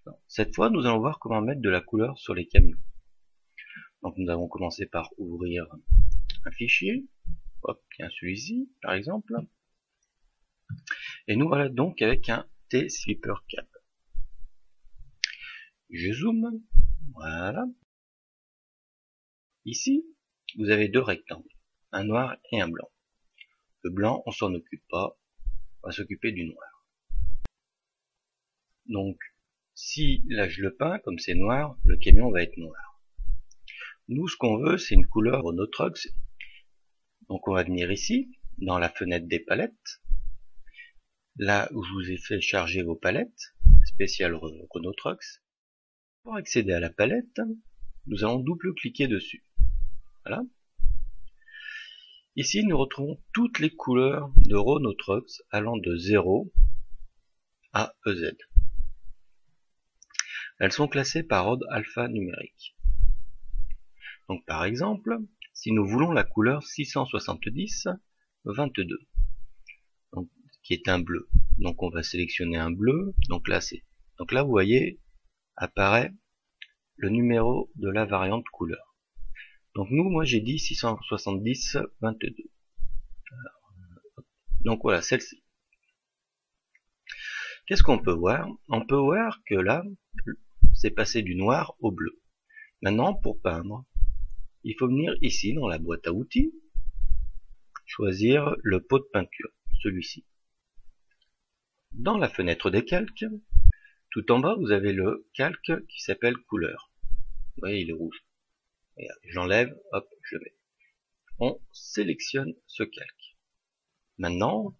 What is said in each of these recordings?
Non. Cette fois, nous allons voir comment mettre de la couleur sur les camions. Donc nous allons commencer par ouvrir un fichier. Hop, tiens, celui-ci, par exemple. Et nous voilà donc avec un T-Slipper Cap. Je zoome. Voilà. Ici, vous avez deux rectangles, un noir et un blanc. Le blanc, on s'en occupe pas, on va s'occuper du noir. Donc, si là je le peins, comme c'est noir, le camion va être noir. Nous, ce qu'on veut, c'est une couleur Renault Trucks. Donc on va venir ici, dans la fenêtre des palettes, là où je vous ai fait charger vos palettes, spécial Renault Trucks. Pour accéder à la palette, nous allons double-cliquer dessus. Voilà. Ici, nous retrouvons toutes les couleurs de Renault Trucks allant de 0 à EZ. Elles sont classées par ordre alphanumérique. Donc par exemple, si nous voulons la couleur 670-22, donc, qui est un bleu, donc on va sélectionner un bleu, donc là vous voyez apparaît le numéro de la variante couleur. Donc moi j'ai dit 670-22. Donc voilà, celle-ci. Qu'est-ce qu'on peut voir? On peut voir que là, c'est passé du noir au bleu. Maintenant, pour peindre, il faut venir ici dans la boîte à outils, choisir le pot de peinture, celui-ci. Dans la fenêtre des calques, tout en bas, vous avez le calque qui s'appelle couleur. Vous voyez, il est rouge. J'enlève, hop, je mets. On sélectionne ce calque. Maintenant,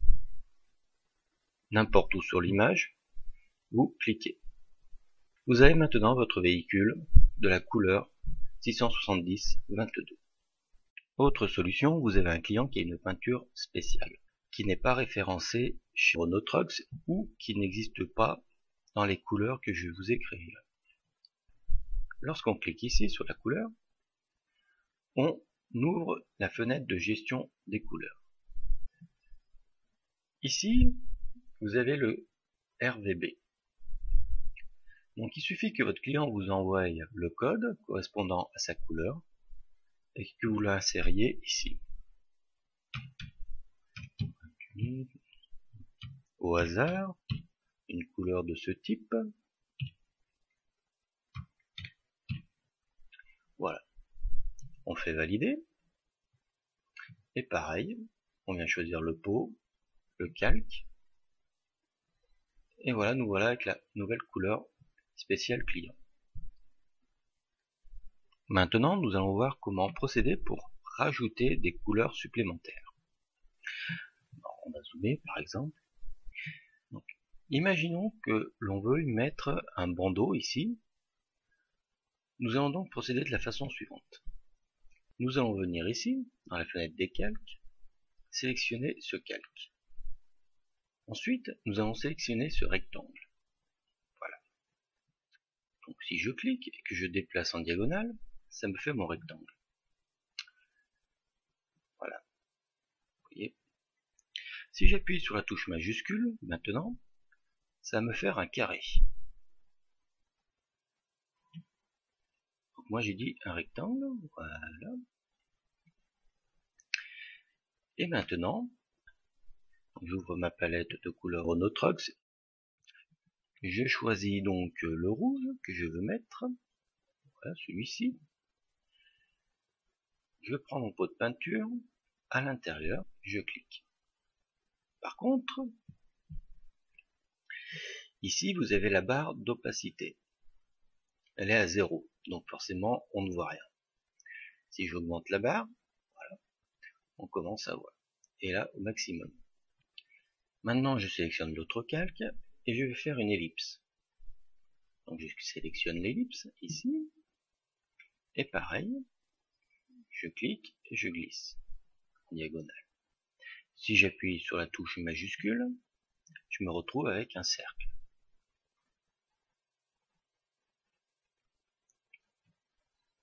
n'importe où sur l'image, vous cliquez. Vous avez maintenant votre véhicule de la couleur 670-22. Autre solution, vous avez un client qui a une peinture spéciale, qui n'est pas référencée chez Renault Trucks ou qui n'existe pas dans les couleurs que je vous ai créées. Lorsqu'on clique ici sur la couleur, on ouvre la fenêtre de gestion des couleurs. Ici, vous avez le RVB. Donc il suffit que votre client vous envoie le code correspondant à sa couleur et que vous l'insériez ici. Au hasard, une couleur de ce type. Voilà. On fait valider. Et pareil, on vient choisir le pot, le calque. Et voilà, nous voilà avec la nouvelle couleur spéciale client. Maintenant, nous allons voir comment procéder pour rajouter des couleurs supplémentaires. Alors, on va zoomer par exemple. Donc, imaginons que l'on veut y mettre un bandeau ici. Nous allons donc procéder de la façon suivante. Nous allons venir ici, dans la fenêtre des calques, sélectionner ce calque. Ensuite, nous allons sélectionner ce rectangle. Voilà. Donc si je clique et que je déplace en diagonale, ça me fait mon rectangle. Voilà. Vous voyez. Si j'appuie sur la touche majuscule, maintenant, ça va me faire un carré. Donc moi j'ai dit un rectangle, voilà. Et maintenant, j'ouvre ma palette de couleurs Renault Trucks. Je choisis donc le rouge que je veux mettre. Voilà, celui-ci. Je prends mon pot de peinture. À l'intérieur, je clique. Par contre, ici vous avez la barre d'opacité. Elle est à 0, donc forcément on ne voit rien. Si j'augmente la barre, voilà, on commence à voir. Et là, au maximum. Maintenant, je sélectionne l'autre calque et je vais faire une ellipse. Donc je sélectionne l'ellipse ici. Et pareil, je clique et je glisse en diagonale. Si j'appuie sur la touche majuscule, je me retrouve avec un cercle.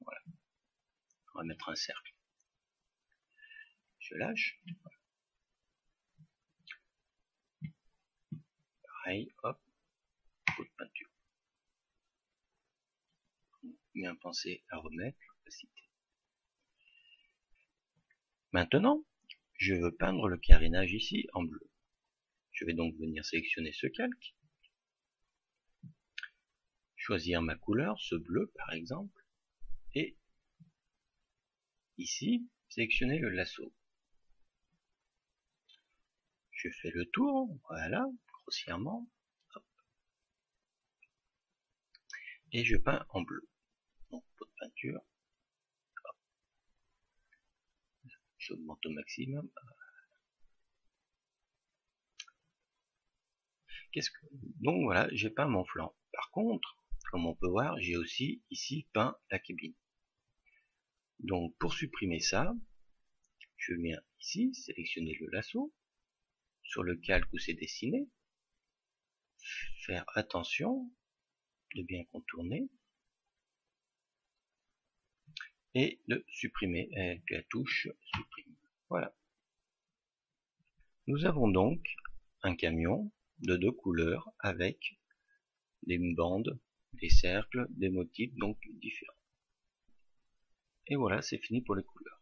Voilà. On va mettre un cercle. Je lâche. Pareil, hop, pot de peinture. bien penser à remettre l'opacité. Maintenant, je veux peindre le carénage ici en bleu. Je vais donc venir sélectionner ce calque, choisir ma couleur, ce bleu par exemple, et ici, sélectionner le lasso. Je fais le tour, voilà, grossièrement, hop, et je peins en bleu. Donc, pot de peinture, hop, j'augmente au maximum. Donc voilà, j'ai peint mon flanc. Par contre, comme on peut voir, j'ai aussi ici peint la cabine. Donc pour supprimer ça, je viens ici, sélectionner le lasso, sur le calque où c'est dessiné, faire attention de bien contourner, et de supprimer avec la touche supprime. Voilà. Nous avons donc un camion de 2 couleurs avec des bandes, des cercles, des motifs donc différents. Et voilà, c'est fini pour les couleurs.